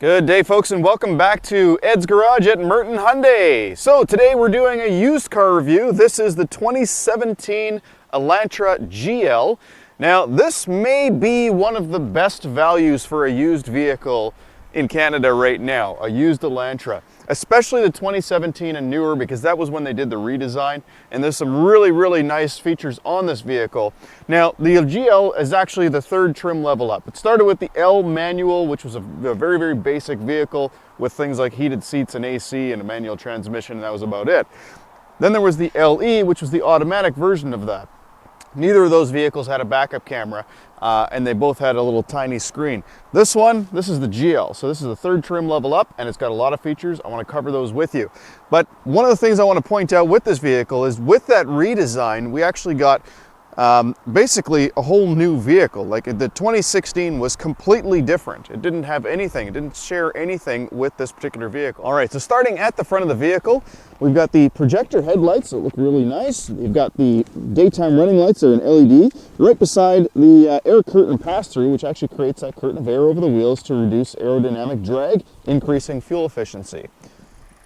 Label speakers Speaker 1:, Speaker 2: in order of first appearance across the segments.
Speaker 1: Good day, folks, and welcome back to Ed's Garage at Merton Hyundai. So today we're doing a used car review. This is the 2017 Elantra GL. Now, this may be one of the best values for a used vehicle in Canada right now, a used Elantra, especially the 2017 and newer, because that was when they did the redesign, and there's some really nice features on this vehicle. Now, the GL is actually the third trim level up. It started with the L manual, which was a very basic vehicle with things like heated seats and AC and a manual transmission, and that was about it. Then there was the LE, which was the automatic version of that. Neither of those vehicles had a backup camera, and they both had a little tiny screen. This is the GL, so this is the third trim level up, and it's got a lot of features. I want to cover those with you. But one of the things I want to point out with this vehicle is with that redesign, we actually got basically a whole new vehicle. Like the 2016 was completely different. It didn't have anything. It didn't share anything with this particular vehicle. All right, so starting at the front of the vehicle, we've got the projector headlights that look really nice. You've got the daytime running lights that are an LED. Right beside the air curtain pass-through, which actually creates that curtain of air over the wheels to reduce aerodynamic drag, increasing fuel efficiency.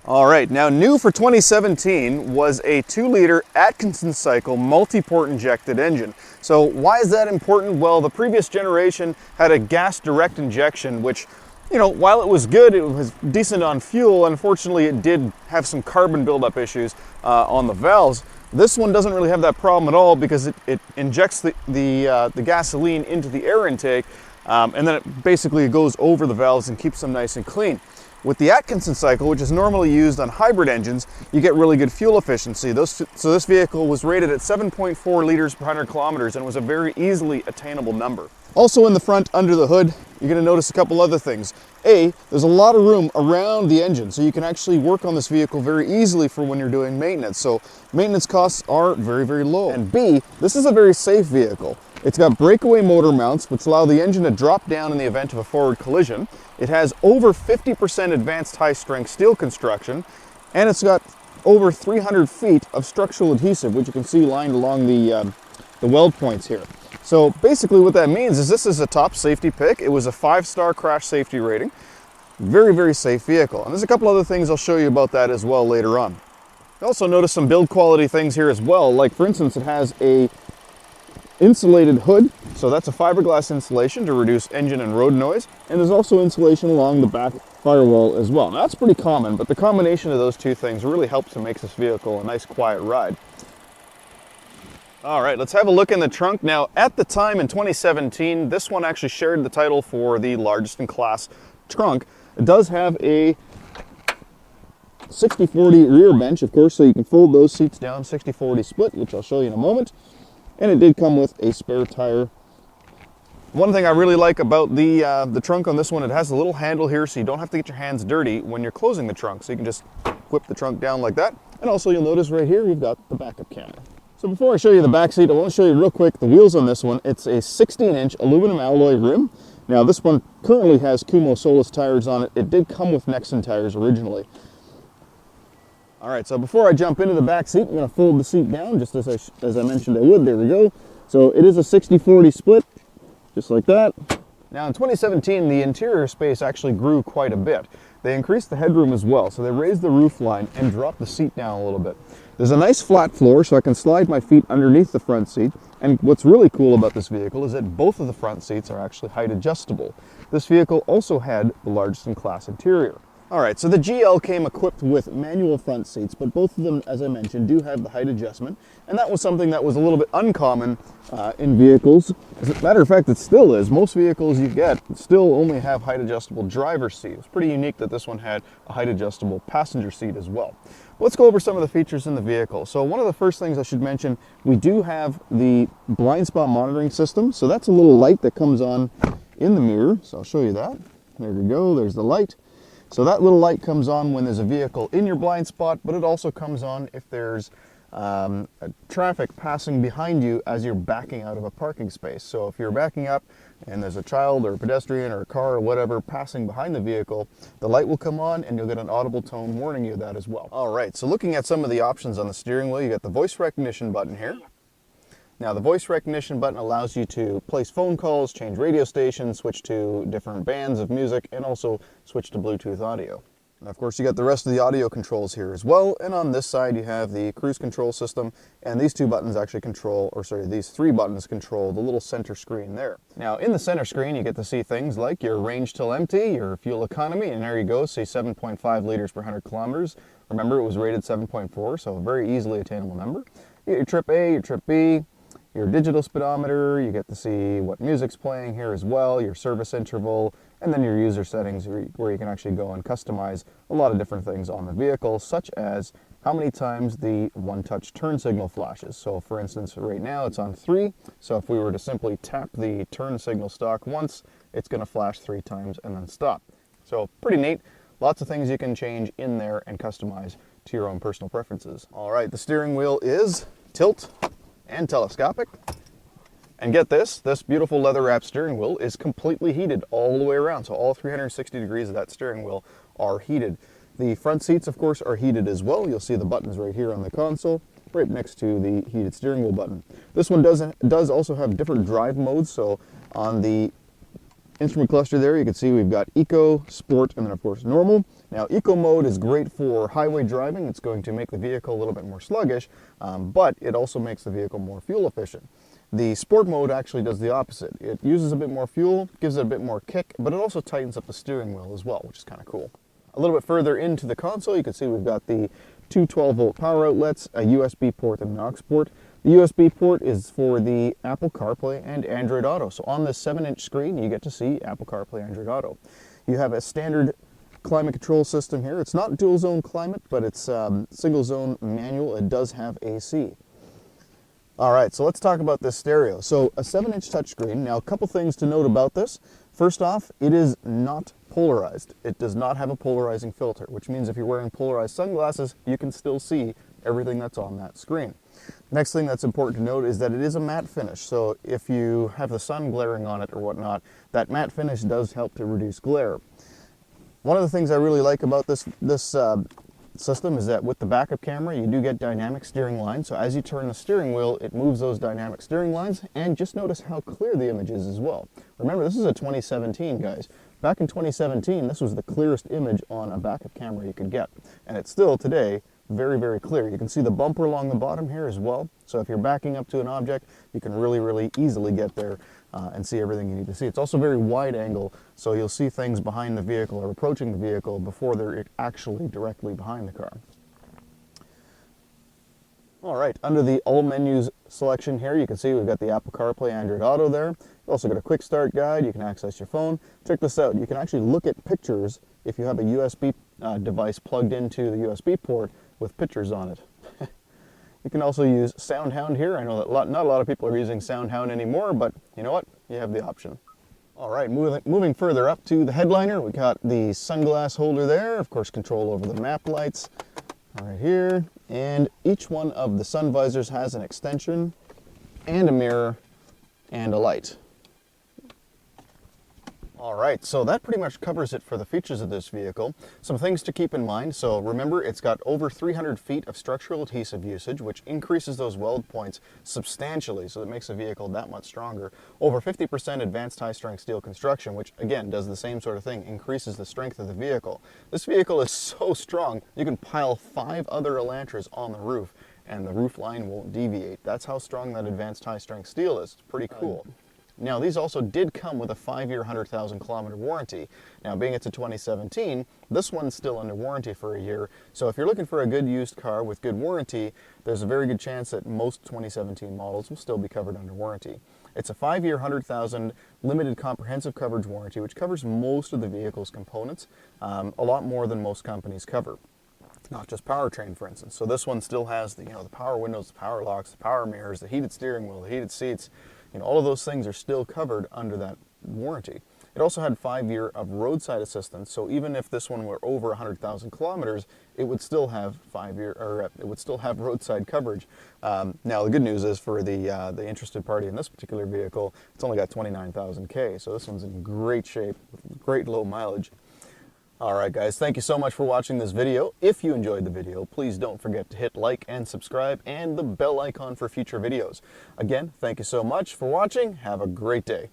Speaker 1: All right, now new for 2017 was a 2-liter Atkinson cycle multi-port injected engine. So why is that important? Well, the previous generation had a gas direct injection, which, you know, while it was good, it was decent on fuel. Unfortunately, it did have some carbon buildup issues on the valves. This one doesn't really have that problem at all because it injects the gasoline into the air intake, and then it basically goes over the valves and keeps them nice and clean. With the Atkinson cycle, which is normally used on hybrid engines, you get really good fuel efficiency. So this vehicle was rated at 7.4 liters per 100 kilometers and was a very easily attainable number. Also in the front, under the hood, you're going to notice a couple other things. A, there's a lot of room around the engine, so you can actually work on this vehicle very easily for when you're doing maintenance. So maintenance costs are very low. And B, this is a very safe vehicle. It's got breakaway motor mounts, which allow the engine to drop down in the event of a forward collision. It has over 50% advanced high-strength steel construction, and it's got over 300 feet of structural adhesive, which you can see lined along the weld points here. So basically what that means is this is a top safety pick. It was a 5-star crash safety rating. Very safe vehicle. And there's a couple other things I'll show you about that as well later on. You also notice some build quality things here as well. Like for instance, it has a insulated hood, so that's a fiberglass insulation to reduce engine and road noise, and there's also insulation along the back firewall as well. Now, that's pretty common, but the combination of those two things really helps and makes this vehicle a nice quiet ride. All right, let's have a look in the trunk. Now, at the time in 2017, this one actually shared the title for the largest in class trunk. It does have a 60/40 rear bench, of course, so you can fold those seats down, 60/40 split, which I'll show you in a moment. And it did come with a spare tire. One thing I really like about the trunk on this one, it has a little handle here so you don't have to get your hands dirty when you're closing the trunk. So you can just whip the trunk down like that. And also you'll notice right here, we've got the backup camera. So before I show you the back seat, I want to show you real quick the wheels on this one. It's a 16-inch aluminum alloy rim. Now this one currently has Kumho Solus tires on it. It did come with Nexen tires originally. All right, so before I jump into the back seat, I'm going to fold the seat down just as I mentioned I would. There we go. So it is a 60/40 split, just like that. Now in 2017, the interior space actually grew quite a bit. They increased the headroom as well, so they raised the roof line and dropped the seat down a little bit. There's a nice flat floor, so I can slide my feet underneath the front seat. And what's really cool about this vehicle is that both of the front seats are actually height adjustable. This vehicle also had the largest in class interior. All right, so the GL came equipped with manual front seats, but both of them, as I mentioned, do have the height adjustment, and that was something that was a little bit uncommon in vehicles. As a matter of fact, it still is. Most vehicles you get still only have height adjustable driver's seat. It's pretty unique that this one had a height adjustable passenger seat as well. Let's go over some of the features in the vehicle. So one of the first things I should mention, we do have the blind spot monitoring system. So that's a little light that comes on in the mirror. So I'll show you that. There we go, there's the light. So that little light comes on when there's a vehicle in your blind spot, but it also comes on if there's traffic passing behind you as you're backing out of a parking space. So if you're backing up and there's a child or a pedestrian or a car or whatever passing behind the vehicle, the light will come on and you'll get an audible tone warning you of that as well. All right, so looking at some of the options on the steering wheel, you got the voice recognition button here. Now the voice recognition button allows you to place phone calls, change radio stations, switch to different bands of music, and also switch to Bluetooth audio. And of course you got the rest of the audio controls here as well, and on this side you have the cruise control system, and these two buttons actually control, or sorry, these three buttons control the little center screen there. Now in the center screen you get to see things like your range till empty, your fuel economy, and there you go, see 7.5 liters per 100 kilometers. Remember, it was rated 7.4, so a very easily attainable number. You get your trip A, your trip B, your digital speedometer, you get to see what music's playing here as well, your service interval, and then your user settings where you can actually go and customize a lot of different things on the vehicle, such as how many times the one-touch turn signal flashes. So for instance, right now it's on 3, so if we were to simply tap the turn signal stalk once, it's going to flash 3 times and then stop. So pretty neat. Lots of things you can change in there and customize to your own personal preferences. All right, the steering wheel is tilt and telescopic. And get this beautiful leather-wrapped steering wheel is completely heated all the way around. So all 360 degrees of that steering wheel are heated. The front seats, of course, are heated as well. You'll see the buttons right here on the console, right next to the heated steering wheel button. This one does also have different drive modes. So on the instrument cluster there, you can see we've got Eco, Sport, and then of course Normal. Now Eco mode is great for highway driving. It's going to make the vehicle a little bit more sluggish, but it also makes the vehicle more fuel efficient. The Sport mode actually does the opposite. It uses a bit more fuel, gives it a bit more kick, but it also tightens up the steering wheel as well, which is kind of cool. A little bit further into the console, you can see we've got the two 12-volt power outlets, a USB port and an aux port. The USB port is for the Apple CarPlay and Android Auto. So on this 7-inch screen, you get to see Apple CarPlay, Android Auto. You have a standard climate control system here. It's not dual zone climate, but it's single zone manual. It does have AC. All right, so let's talk about this stereo. So a 7-inch touchscreen. Now a couple things to note about this. First off, it is not polarized. It does not have a polarizing filter, which means if you're wearing polarized sunglasses, you can still see everything that's on that screen. Next thing that's important to note is that it is a matte finish. So if you have the sun glaring on it or whatnot, that matte finish does help to reduce glare. One of the things I really like about this system is that with the backup camera, you do get dynamic steering lines. So as you turn the steering wheel, it moves those dynamic steering lines, and just notice how clear the image is as well. Remember, this is a 2017, guys. Back in 2017, this was the clearest image on a backup camera you could get, and it's still today very, very clear. You can see the bumper along the bottom here as well. So if you're backing up to an object, you can really, really easily get there and see everything you need to see. It's also very wide angle, so you'll see things behind the vehicle or approaching the vehicle before they're actually directly behind the car. All right, under the all menus selection here, you can see we've got the Apple CarPlay, Android Auto there. You've also got a quick start guide. You can access your phone. Check this out. You can actually look at pictures if you have a USB device plugged into the USB port with pictures on it. You can also use SoundHound here. I know that not a lot of people are using SoundHound anymore, but you know what? You have the option. All right, moving further up to the headliner, we got the sunglass holder there. Of course, control over the map lights right here. And each one of the sun visors has an extension and a mirror and a light. All right, so that pretty much covers it for the features of this vehicle. Some things to keep in mind. So remember, it's got over 300 feet of structural adhesive usage, which increases those weld points substantially, so it makes the vehicle that much stronger. Over 50% advanced high-strength steel construction, which again does the same sort of thing, increases the strength of the vehicle. This vehicle is so strong, you can pile 5 other Elantras on the roof, and the roof line won't deviate. That's how strong that advanced high-strength steel is. It's pretty cool. Now, these also did come with a 5-year, 100,000 kilometer warranty. Now, being it's a 2017, this one's still under warranty for a year. So if you're looking for a good used car with good warranty, there's a very good chance that most 2017 models will still be covered under warranty. It's a 5-year, 100,000 limited comprehensive coverage warranty, which covers most of the vehicle's components, a lot more than most companies cover. Not just powertrain, for instance. So this one still has the power windows, the power locks, the power mirrors, the heated steering wheel, the heated seats. All of those things are still covered under that warranty. It also had 5-year of roadside assistance, so even if this one were over 100,000 kilometers, it would still have roadside coverage. Now the good news is for the interested party in this particular vehicle, it's only got 29,000 K, so this one's in great shape, with great low mileage. Alright guys, thank you so much for watching this video. If you enjoyed the video, please don't forget to hit like and subscribe and the bell icon for future videos. Again, thank you so much for watching. Have a great day.